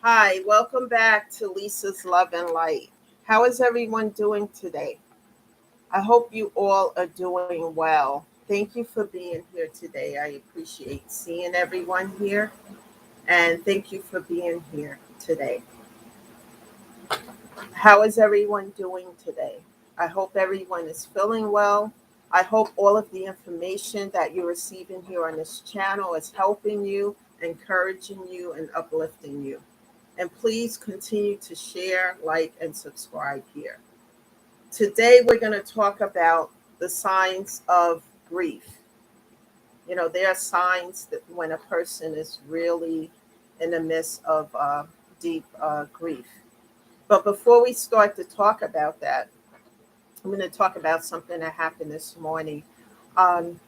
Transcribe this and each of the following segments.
Hi, welcome back to Lisa's Love and Light. How is everyone doing today? I hope you all are doing well. Thank you for being here today. I appreciate seeing everyone here, and thank you for being here today. How is everyone doing today? I hope everyone is feeling well. I hope all of the information that you're receiving here on this channel is helping you, encouraging you, and uplifting you. And please continue to share, like, and subscribe here. Today, we're going to talk about the signs of grief. There are signs that when a person is really in the midst of deep grief. But before we start to talk about that, I'm going to talk about something that happened this morning. Um,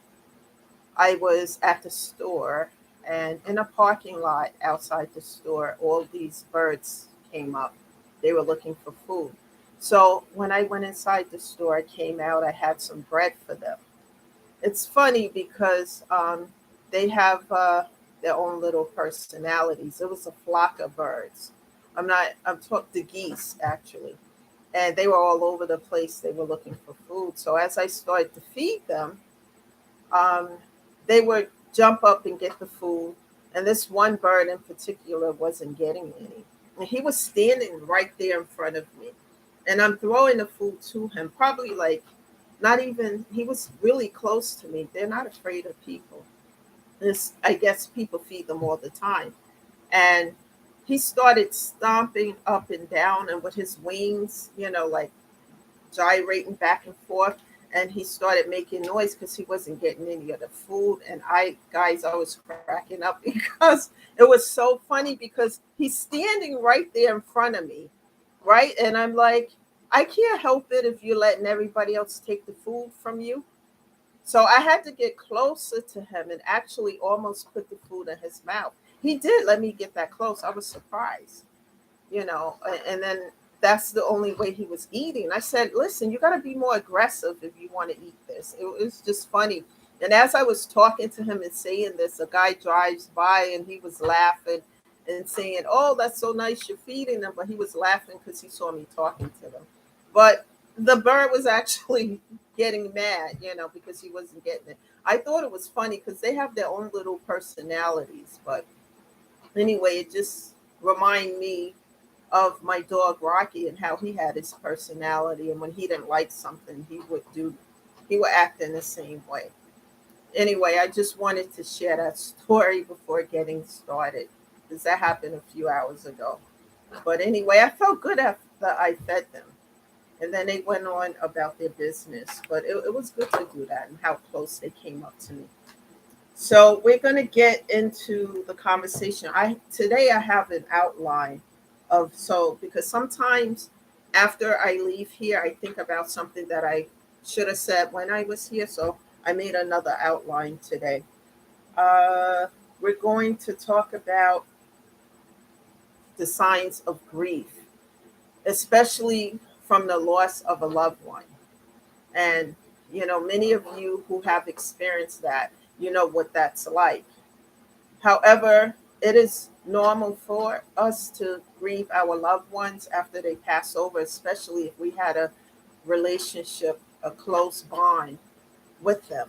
I was at the store, and in a parking lot outside the store, all these birds came up. They were looking for food. So when I went inside the store, I came out, I had some bread for them. It's funny because they have their own little personalities. It was a flock of birds. I'm talking the geese actually. And they were all over the place. They were looking for food. So as I started to feed them, um, they would jump up and get the food. And this one bird in particular wasn't getting any. And he was standing right there in front of me. And I'm throwing the food to him, probably like not even, he was really close to me. They're not afraid of people. I guess people feed them all the time. And he started stomping up and down and with his wings, like gyrating back and forth, and he started making noise because he wasn't getting any of the food. And I was cracking up because it was so funny because he's standing right there in front of me, right? And I'm like, I can't help it if you're letting everybody else take the food from you. So I had to get closer to him and actually almost put the food in his mouth. He did let me get that close. I was surprised, and then that's the only way he was eating. I said, listen, you got to be more aggressive if you want to eat this. It was just funny. And as I was talking to him and saying this, a guy drives by and he was laughing and saying, oh, that's so nice you're feeding them. But he was laughing because he saw me talking to them. But the bird was actually getting mad, because he wasn't getting it. I thought it was funny because they have their own little personalities. But anyway, it just reminded me of my dog Rocky and how he had his personality, and when he didn't like something he would act in the same way. Anyway, I just wanted to share that story before getting started because that happened a few hours ago. But anyway, I felt good after I fed them, and then they went on about their business. But it was good to do that and how close they came up to me. So we're going to get into the conversation. I have an outline of, so because sometimes after I leave here, I think about something that I should have said when I was here. So I made another outline today. Uh, we're going to talk about the signs of grief, especially from the loss of a loved one. And many of you who have experienced that, you know what that's like. However, it is normal for us to grieve our loved ones after they pass over, especially if we had a relationship, a close bond with them.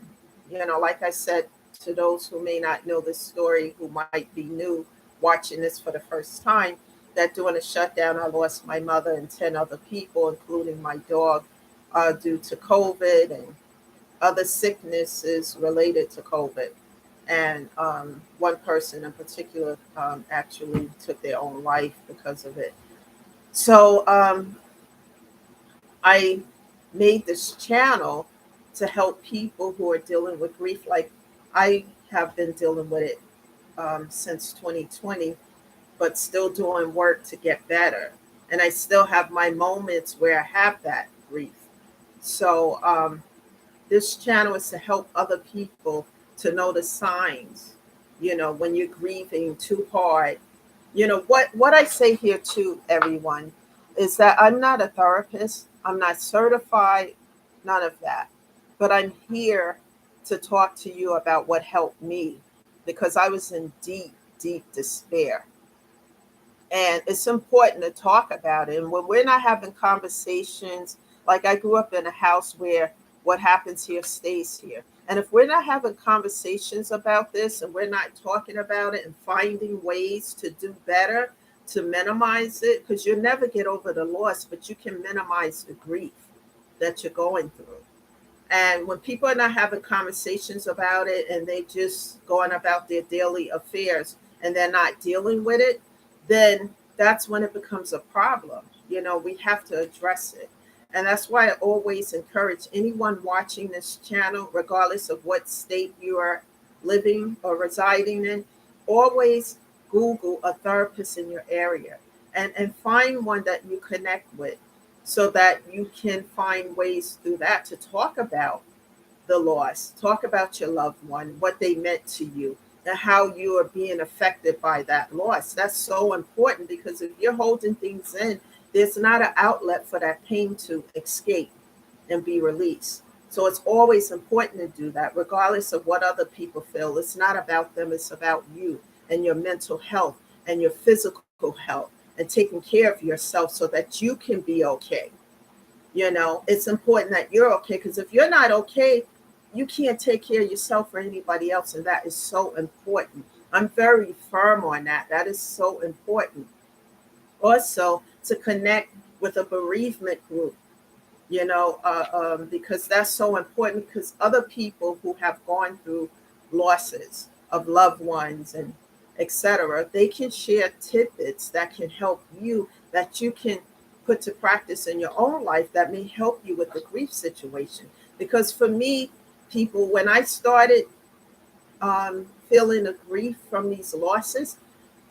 Like I said, to those who may not know this story, who might be new watching this for the first time, that during the shutdown, I lost my mother and 10 other people, including my dog, due to COVID and other sicknesses related to COVID. And one person in particular actually took their own life because of it. So I made this channel to help people who are dealing with grief. Like I have been dealing with it since 2020, but still doing work to get better. And I still have my moments where I have that grief. So this channel is to help other people to know the signs, when you're grieving too hard. What I say here to everyone is that I'm not a therapist, I'm not certified, none of that. But I'm here to talk to you about what helped me because I was in deep, deep despair. And it's important to talk about it. And when we're not having conversations, like I grew up in a house where what happens here stays here. And if we're not having conversations about this and we're not talking about it and finding ways to do better, to minimize it, because you'll never get over the loss, but you can minimize the grief that you're going through. And when people are not having conversations about it and they just going about their daily affairs and they're not dealing with it, then that's when it becomes a problem. You know, we have to address it. And that's why I always encourage anyone watching this channel, regardless of what state you are living or residing in, always Google a therapist in your area and find one that you connect with so that you can find ways through that to talk about the loss, talk about your loved one, what they meant to you, and how you are being affected by that loss. That's so important because if you're holding things in, there's not an outlet for that pain to escape and be released. So it's always important to do that, regardless of what other people feel. It's not about them, it's about you and your mental health and your physical health and taking care of yourself so that you can be okay. You know, it's important that you're okay because if you're not okay, you can't take care of yourself or anybody else. And that is so important. I'm very firm on that. That is so important. Also, to connect with a bereavement group, because that's so important because other people who have gone through losses of loved ones and etc., they can share tidbits that can help you, that you can put to practice in your own life that may help you with the grief situation. Because for me, people, when I started feeling the grief from these losses,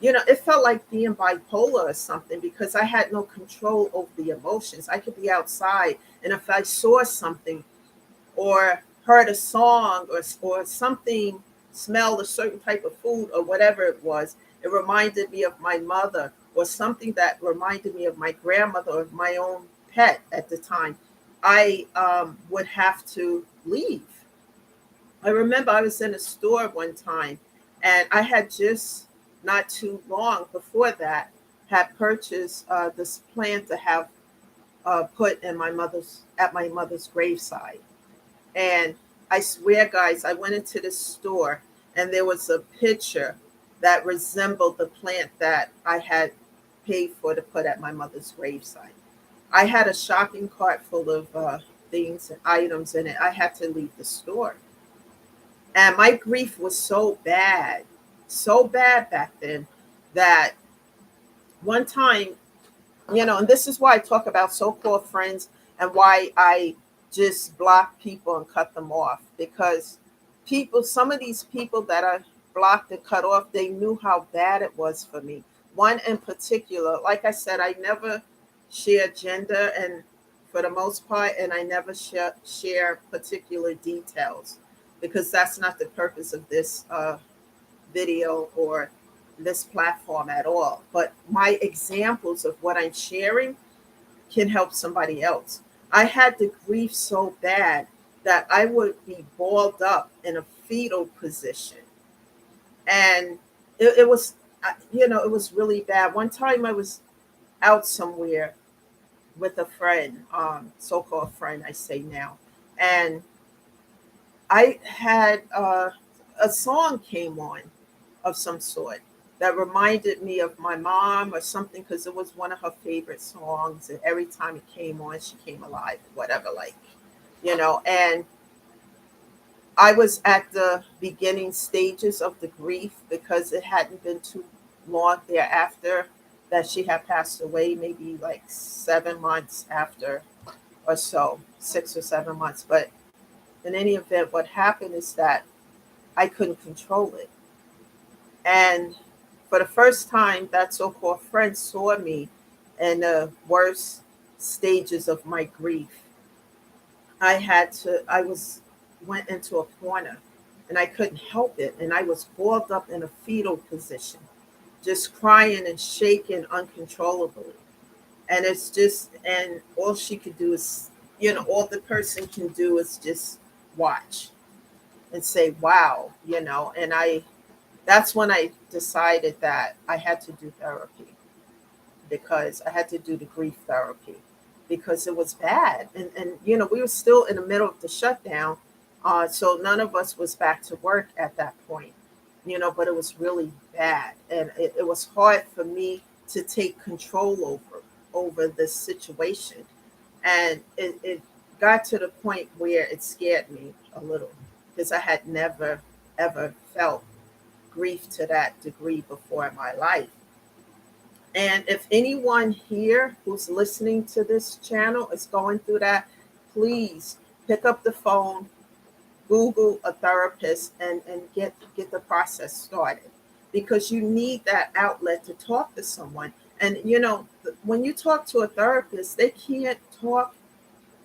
it felt like being bipolar or something because I had no control over the emotions. I could be outside, and if I saw something or heard a song or something, smelled a certain type of food or whatever it was, it reminded me of my mother or something that reminded me of my grandmother or my own pet at the time, I would have to leave. I remember I was in a store one time and I had just not too long before that had purchased this plant to have put in at my mother's graveside. And I swear, guys, I went into the store and there was a picture that resembled the plant that I had paid for to put at my mother's graveside. I had a shopping cart full of things and items in it. I had to leave the store. And my grief was so bad back then that one time, and this is why I talk about so-called friends and why I just block people and cut them off because some of these people that I blocked and cut off, they knew how bad it was for me. One in particular, like I said, I never share gender and for the most part, and I never share particular details because that's not the purpose of this video or this platform at all. But my examples of what I'm sharing can help somebody else. I had the grief so bad that I would be balled up in a fetal position. And it was, it was really bad. One time I was out somewhere with a friend, so-called friend, I say now. And I had a song came on of some sort that reminded me of my mom or something because it was one of her favorite songs. And every time it came on, she came alive, whatever, and I was at the beginning stages of the grief because it hadn't been too long thereafter that she had passed away, maybe like 7 months after or so, 6 or 7 months. But in any event, what happened is that I couldn't control it. And for the first time, that so-called friend saw me in the worst stages of my grief. Went into a corner and I couldn't help it. And I was balled up in a fetal position, just crying and shaking uncontrollably. And all she could do is, all the person can do is just watch and say, wow, and that's when I decided that I had to do therapy. because I had to do the grief therapy because it was bad. And we were still in the middle of the shutdown. So none of us was back to work at that point, but it was really bad. And it was hard for me to take control over this situation. And it got to the point where it scared me a little because I had never, ever felt grief to that degree before in my life. And if anyone here who's listening to this channel is going through that, please pick up the phone, Google a therapist, and get the process started because you need that outlet to talk to someone. And when you talk to a therapist, they can't talk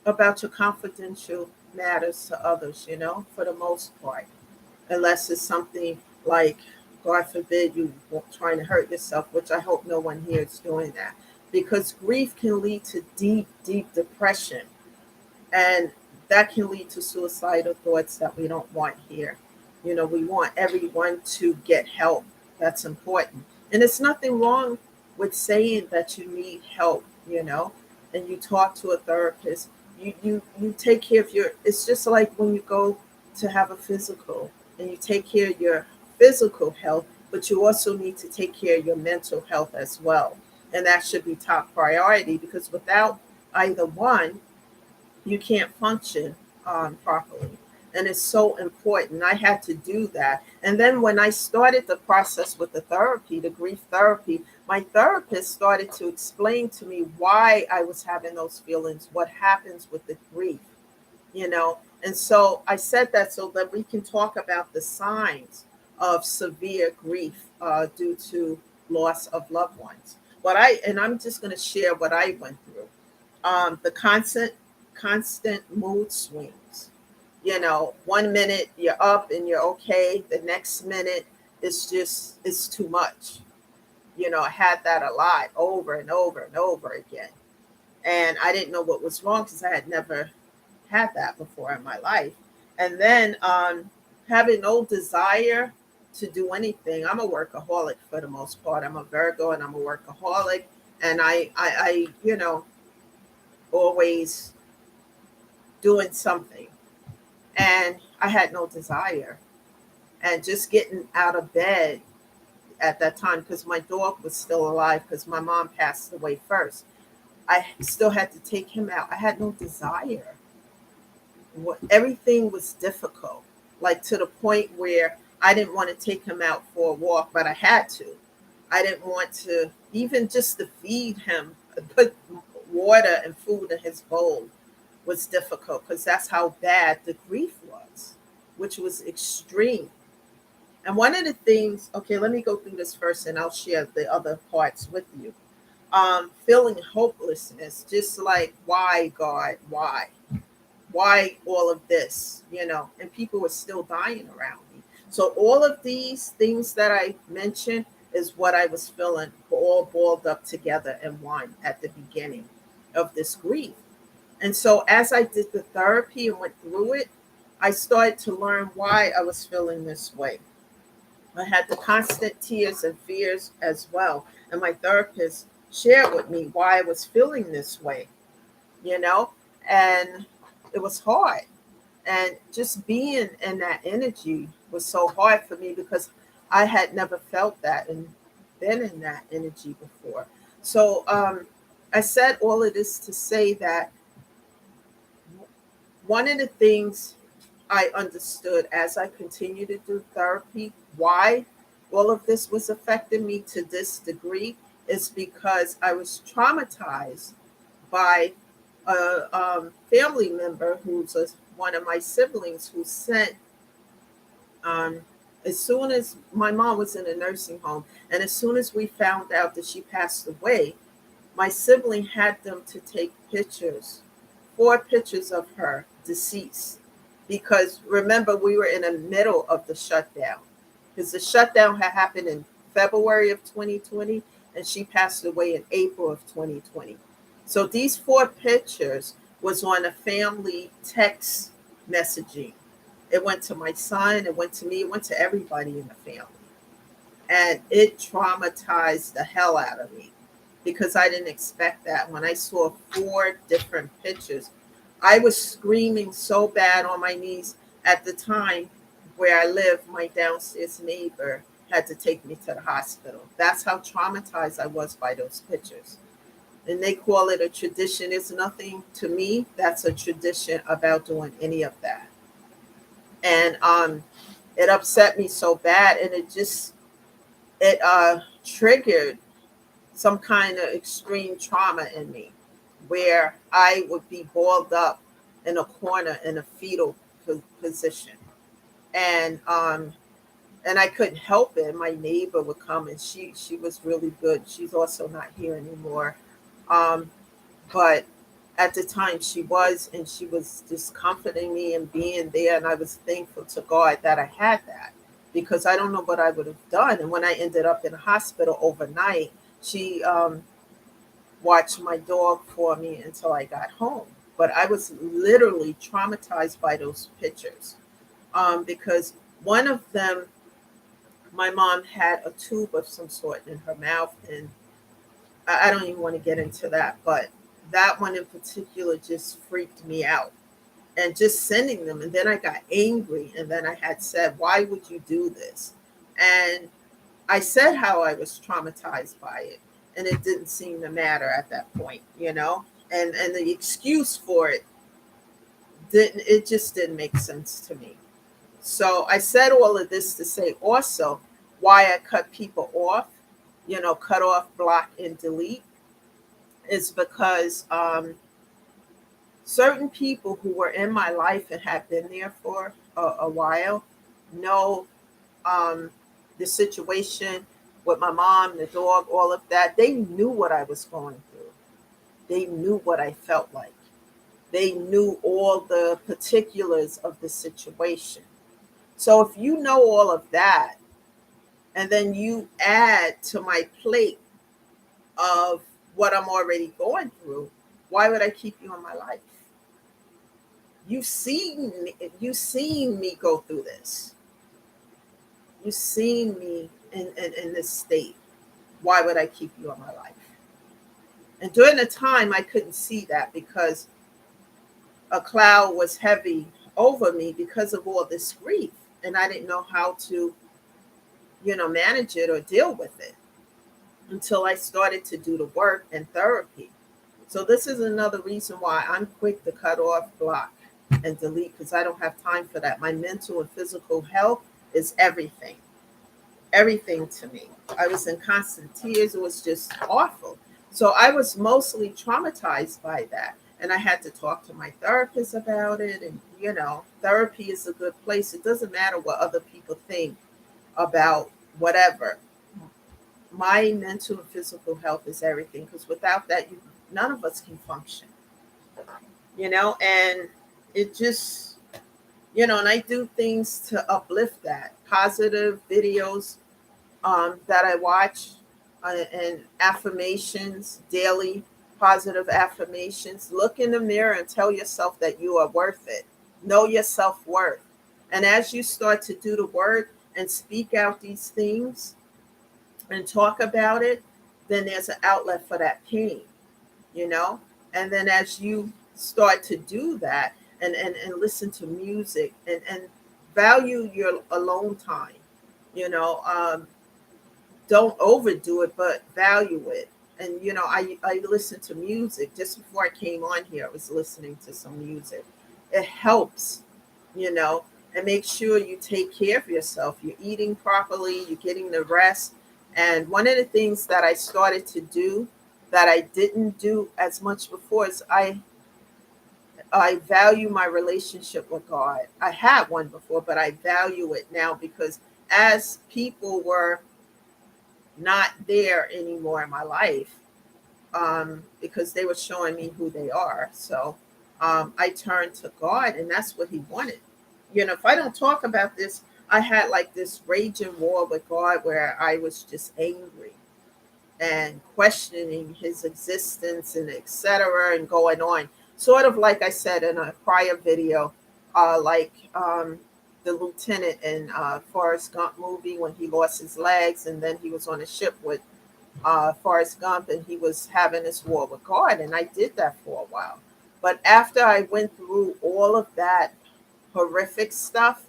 about your confidential matters to others, for the most part, unless it's something like, God forbid, you trying to hurt yourself, which I hope no one here is doing that, because grief can lead to deep, deep depression, and that can lead to suicidal thoughts that we don't want here. We want everyone to get help. That's important, and it's nothing wrong with saying that you need help, and you talk to a therapist. You take care of your. It's just like when you go to have a physical and you take care of your physical health, but you also need to take care of your mental health as well. And that should be top priority because without either one, you can't function properly. And it's so important. I had to do that. And then when I started the process with the grief therapy, my therapist started to explain to me why I was having those feelings, what happens with the grief, you know. And so I said that so that we can talk about the signs of severe grief due to loss of loved ones. I'm just going to share what I went through. The constant mood swings. 1 minute you're up and you're okay. The next minute it's too much. I had that a lot over and over and over again. And I didn't know what was wrong because I had never had that before in my life. And then having no desire to do anything. I'm a workaholic for the most part. I'm a Virgo and I'm a workaholic. And I always doing something. And I had no desire. And just getting out of bed at that time, because my dog was still alive, because my mom passed away first. I still had to take him out. I had no desire. Everything was difficult, like to the point where I didn't want to take him out for a walk, but I had to. I didn't want to even just to feed him, put water and food in his bowl was difficult because that's how bad the grief was, which was extreme. And one of the things, okay, let me go through this first and I'll share the other parts with you. Feeling hopelessness, just like, why, God, why? Why all of this? And people were still dying around me. So all of these things that I mentioned is what I was feeling all balled up together in one at the beginning of this grief. And so as I did the therapy and went through it, I started to learn why I was feeling this way. I had the constant tears and fears as well. And my therapist shared with me why I was feeling this way, and it was hard. And just being in that energy was so hard for me because I had never felt that and been in that energy before. So I said all of this to say that one of the things I understood as I continued to do therapy, why all of this was affecting me to this degree, is because I was traumatized by a family member one of my siblings who sent, as soon as my mom was in a nursing home, and as soon as we found out that she passed away, my sibling had them to take pictures, 4 pictures of her deceased. Because remember, we were in the middle of the shutdown. Because the shutdown had happened in February of 2020, and she passed away in April of 2020. So these 4 pictures was on a family text messaging. It went to my son, it went to me, it went to everybody in the family. And it traumatized the hell out of me. because I didn't expect that. When I saw 4 different pictures, I was screaming so bad on my knees. At the time where I live, my downstairs neighbor had to take me to the hospital. That's how traumatized I was by those pictures. And they call it a tradition. It's nothing to me. That's a tradition about doing any of that. And it upset me so bad, and it triggered some kind of extreme trauma in me, where I would be balled up in a corner in a fetal position. And and I couldn't help it. My neighbor would come, and she was really good. She's also not here anymore. Um, but at the time she was, and she was just comforting me and being there, and I was thankful to God that I had that, because I don't know what I would have done. And when I ended up in the hospital overnight, she watched my dog for me until I got home. But I was literally traumatized by those pictures, because one of them, my mom had a tube of some sort in her mouth, and I don't even want to get into that, but that one in particular just freaked me out. And just sending them, and then I got angry, and then I had said, "Why would you do this?" And I said how I was traumatized by it, and it didn't seem to matter at that point, you know. And the excuse for it didn't. It just didn't make sense to me. So I said all of this to say also why I cut people off, cut off, block, and delete, is because certain people who were in my life and have been there for a while know um, the situation with my mom, the dog, all of that. They knew what I was going through. They knew what I felt like. They knew all the particulars of the situation. So if you know all of that, and then you add to my plate of what I'm already going through, why would I keep you in my life? You've seen me go through this. You've seen me in this state. Why would I keep you in my life? And during the time I couldn't see that, because a cloud was heavy over me because of all this grief. And I didn't know how to, manage it or deal with it until I started to do the work and therapy. So this is another reason why I'm quick to cut off, block, and delete, because I don't have time for that. My mental and physical health is everything. Everything to me. I was in constant tears. It was just awful. So I was mostly traumatized by that. And I had to talk to my therapist about it. And, therapy is a good place. It doesn't matter what other people think about whatever. My mental and physical health is everything, because without that, none of us can function, and it just, and I do things to uplift that. Positive videos that I watch, and affirmations, daily positive affirmations. Look in the mirror and tell yourself that you are worth it. Know your self worth. And as you start to do the work and speak out these things and talk about it, then there's an outlet for that pain, you know? And then as you start to do that, and listen to music, and value your alone time, you know, don't overdo it, but value it. And, I listen to music. Just before I came on here, I was listening to some music. It helps, you know, and make sure you take care of yourself. You're eating properly, you're getting the rest. And one of the things that I started to do that I didn't do as much before is I value my relationship with God. I had one before, but I value it now, because as people were not there anymore in my life, because they were showing me who they are. So I turned to God, and that's what He wanted. If I don't talk about this, I had like this raging war with God, where I was just angry and questioning His existence, and etc., and going on. Sort of like I said in a prior video, like the lieutenant in Forrest Gump movie, when he lost his legs, and then he was on a ship with Forrest Gump, and he was having this war with God, and I did that for a while. But after I went through all of that horrific stuff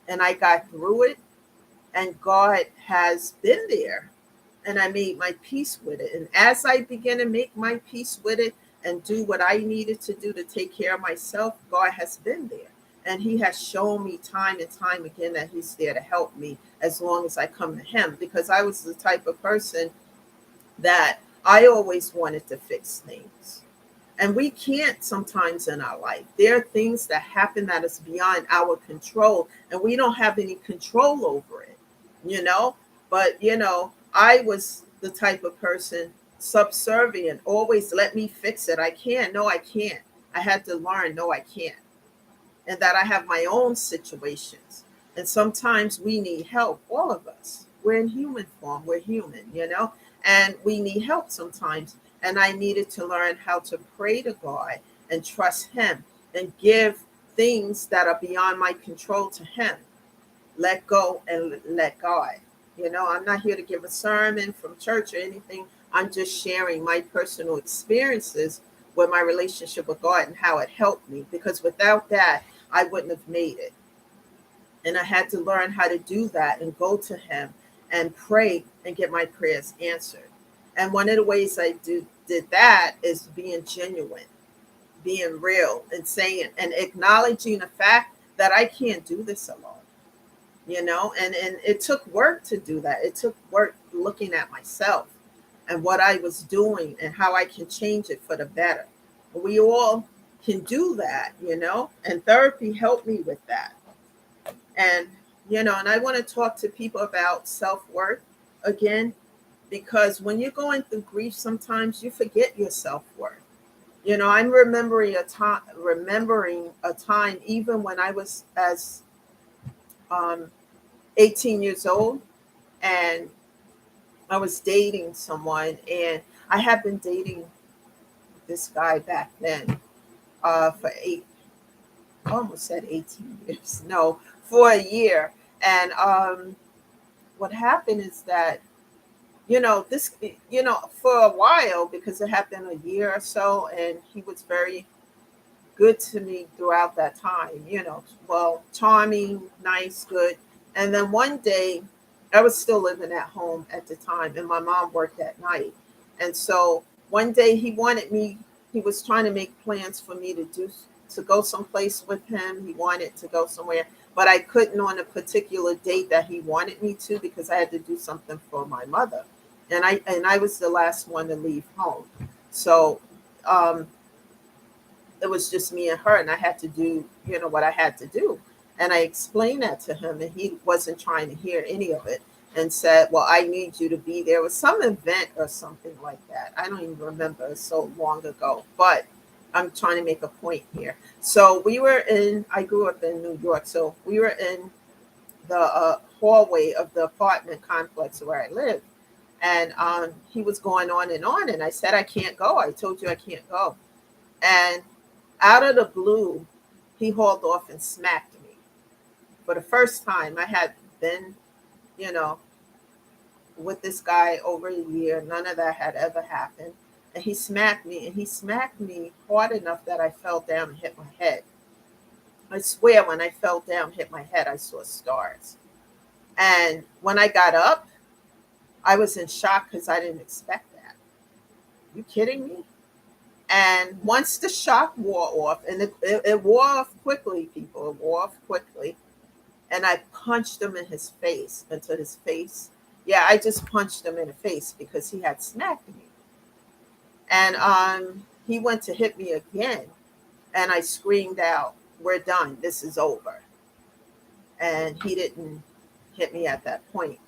and I got through it, and God has been there, and I made my peace with it. And as I began to make my peace with it and do what I needed to do to take care of myself, God has been there. And He has shown me time and time again that He's there to help me as long as I come to Him. Because I was the type of person that I always wanted to fix things. And we can't sometimes in our life. There are things that happen that is beyond our control, and we don't have any control over it, you know? But, I was the type of person subservient, always let me fix it. I can't. No, I can't. I had to learn, no, I can't. And that I have my own situations. And sometimes we need help, all of us. We're in human form, we're human, and we need help sometimes. And I needed to learn how to pray to God and trust Him and give things that are beyond my control to Him. Let go and let God. I'm not here to give a sermon from church or anything. I'm just sharing my personal experiences with my relationship with God and how it helped me. Because without that, I wouldn't have made it. And I had to learn how to do that and go to Him and pray and get my prayers answered. And one of the ways I did that is being genuine, being real, and saying and acknowledging the fact that I can't do this alone. And it took work to do that. It took work looking at myself and what I was doing and how I can change it for the better. We all can do that, and therapy helped me with that. And I want to talk to people about self-worth again, because when you're going through grief, sometimes you forget your self-worth. I'm remembering a time even when I was as 18 years old, and I was dating someone, and I had been dating this guy back then for I almost said 18 years, no, for a year. And what happened is that, this, for a while, because it happened a year or so, and he was very good to me throughout that time, well, charming, nice, good. And then one day, I was still living at home at the time, and my mom worked at night. And so one day he was trying to make plans for me to go someplace with him. He wanted to go somewhere, but I couldn't on a particular date that he wanted me to, because I had to do something for my mother. And I was the last one to leave home. So um, it was just me and her, and I had to do, what I had to do. And I explained that to him, and he wasn't trying to hear any of it, and said, well, I need you to be there. It was some event or something like that. I don't even remember, it's so long ago, but I'm trying to make a point here. So I grew up in New York, so we were in the hallway of the apartment complex where I lived. And he was going on and on, and I said, I can't go. I told you I can't go. And out of the blue, he hauled off and smacked me. For the first time, I had been, you know, with this guy over a year. None of that had ever happened. And he smacked me, and he smacked me hard enough that I fell down and hit my head. I swear, when I fell down, hit my head, I saw stars. And when I got up, I was in shock because I didn't expect that. You kidding me? And once the shock wore off, and it wore off quickly, people, it wore off quickly. And I punched him in his face, into his face. Yeah, I just punched him in the face because he had smacked me. And he went to hit me again. And I screamed out, we're done. This is over. And he didn't hit me at that point.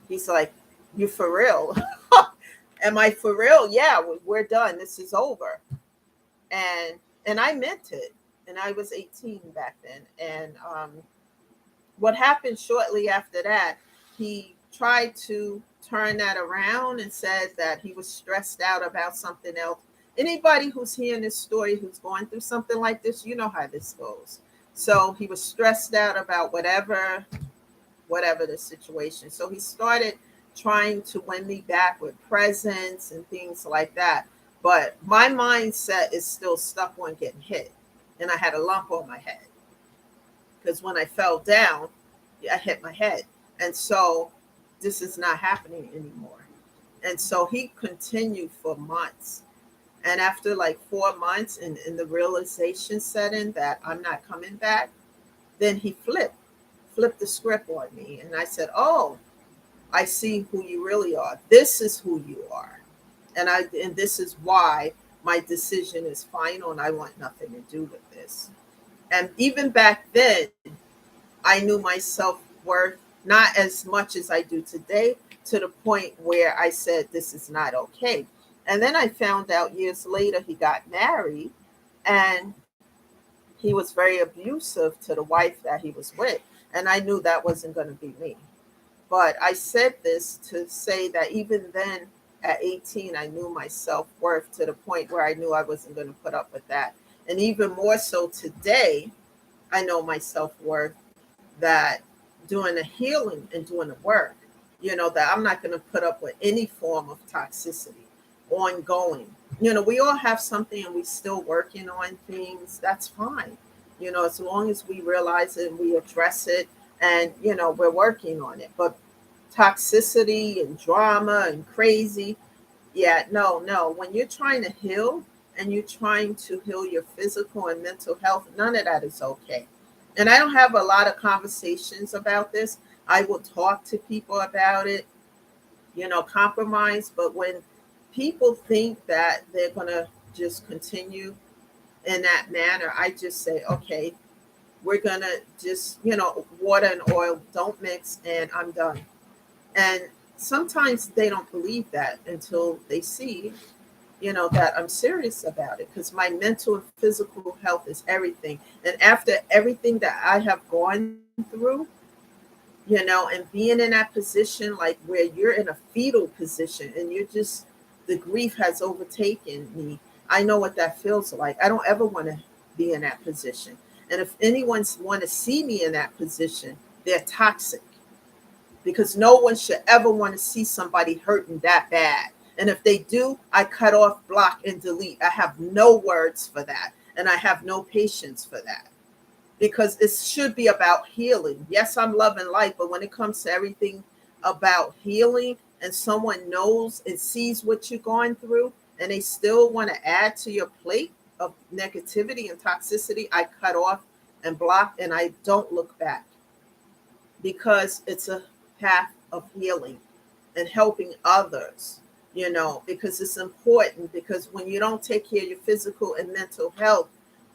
He's like, you for real? Am I for real? Yeah, we're done. This is over. And I meant it. And I was 18 back then. And what happened shortly after that, he tried to turn that around and said that he was stressed out about something else. Anybody who's hearing this story, who's going through something like this, you know how this goes. So he was stressed out about whatever the situation. So he started trying to win me back with presents and things like that. But my mindset is still stuck on getting hit. And I had a lump on my head because when I fell down, I hit my head. And so this is not happening anymore. And so he continued for months. And after like 4 months and the realization set in that I'm not coming back, then he flipped the script on me. And I said, oh, I see who you really are. This is who you are. And this is why my decision is final and I want nothing to do with this. And even back then, I knew my self-worth not as much as I do today, to the point where I said this is not okay. And then I found out years later he got married, and he was very abusive to the wife that he was with. And I knew that wasn't going to be me. But I said this to say that even then, at 18, I knew my self worth to the point where I knew I wasn't going to put up with that. And even more so today, I know my self worth, that doing the healing and doing the work, that I'm not going to put up with any form of toxicity ongoing. We all have something and we still working on things. That's fine. As long as we realize it and we address it, and we're working on it. But toxicity and drama and crazy, yeah, no. When you're trying to heal and you're trying to heal your physical and mental health, none of that is okay. And I don't have a lot of conversations about this. I will talk to people about it, compromise. But when people think that they're going to just continue in that manner, I just say, okay, we're going to just, water and oil don't mix, and I'm done. And sometimes they don't believe that until they see, that I'm serious about it, because my mental and physical health is everything. And after everything that I have gone through, and being in that position, like where you're in a fetal position and you're just, the grief has overtaken me. I know what that feels like. I don't ever want to be in that position. And if anyone's want to see me in that position, they're toxic, because no one should ever want to see somebody hurting that bad. And if they do, I cut off, block, and delete. I have no words for that. And I have no patience for that, because it should be about healing. Yes, I'm loving life, but when it comes to everything about healing, and someone knows and sees what you're going through, and they still want to add to your plate of negativity and toxicity, I cut off and block, and I don't look back, because it's a path of healing and helping others, because it's important. Because when you don't take care of your physical and mental health,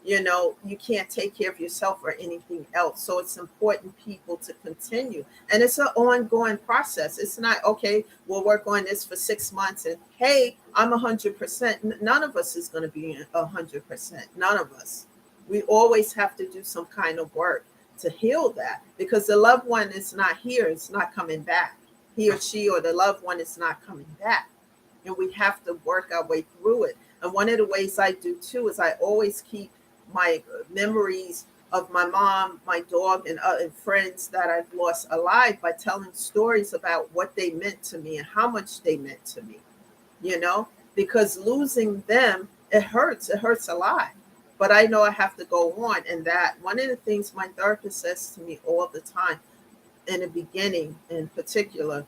you can't take care of yourself or anything else. So it's important, people, to continue. And it's an ongoing process. It's not, okay, we'll work on this for 6 months and, hey, I'm 100%. None of us is going to be 100%. None of us. We always have to do some kind of work to heal that, because the loved one is not here. It's not coming back. He or she or the loved one is not coming back. And we have to work our way through it. And one of the ways I do too is I always keep my memories of my mom, my dog, and friends that I've lost alive, by telling stories about what they meant to me and how much they meant to me, because losing them, it hurts. It hurts a lot. But I know I have to go on. And that one of the things my therapist says to me all the time, in the beginning in particular,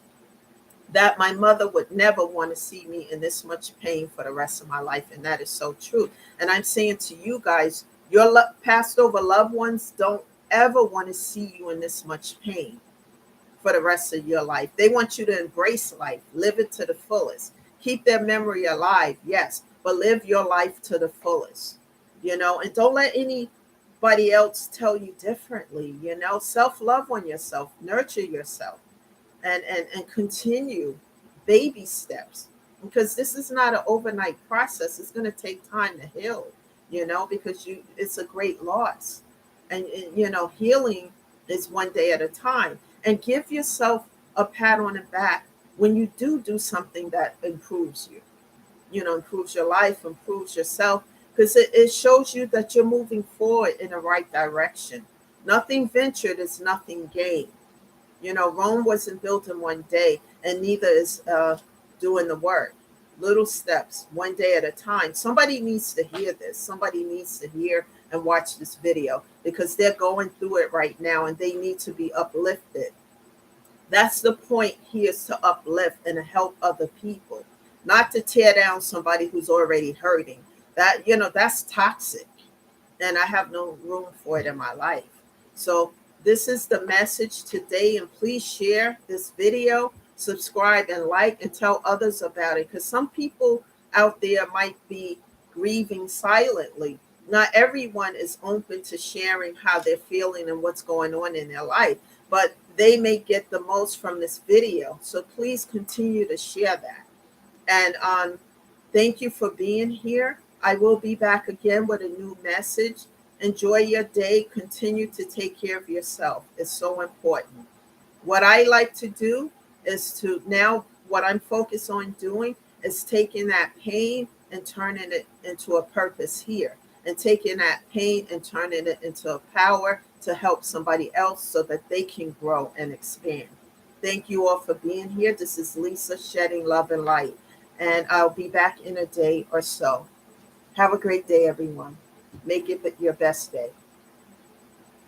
that my mother would never want to see me in this much pain for the rest of my life. And that is so true. And I'm saying to you guys, your passed over loved ones don't ever want to see you in this much pain for the rest of your life. They want you to embrace life, live it to the fullest, keep their memory alive, yes, but live your life to the fullest, and don't let anybody else tell you differently. Self-love on yourself, nurture yourself, and continue baby steps, because this is not an overnight process. It's going to take time to heal, because it's a great loss. And healing is one day at a time. And give yourself a pat on the back when you do something that improves you, improves your life, improves yourself, because it shows you that you're moving forward in the right direction. Nothing ventured is nothing gained. Rome wasn't built in one day. and neither is doing the work. Little steps, one day at a time. Somebody needs to hear this. Somebody needs to hear and watch this video because they're going through it right now and they need to be uplifted. That's the point here, is to uplift and to help other people, not to tear down somebody who's already hurting. That, that's toxic, and I have no room for it in my life. So this is the message today, and please share this video, subscribe and like, and tell others about it, because some people out there might be grieving silently. Not everyone is open to sharing how they're feeling and what's going on in their life, but they may get the most from this video. So please continue to share that. And thank you for being here. I will be back again with a new message. Enjoy your day. Continue to take care of yourself. It's so important. What I like to do is what I'm focused on doing is taking that pain and turning it into a purpose here, and taking that pain and turning it into a power to help somebody else so that they can grow and expand. Thank you all for being here. This is Lisa, shedding love and light, and I'll be back in a day or so. Have a great day, everyone. Make it your best day.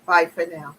Bye for now.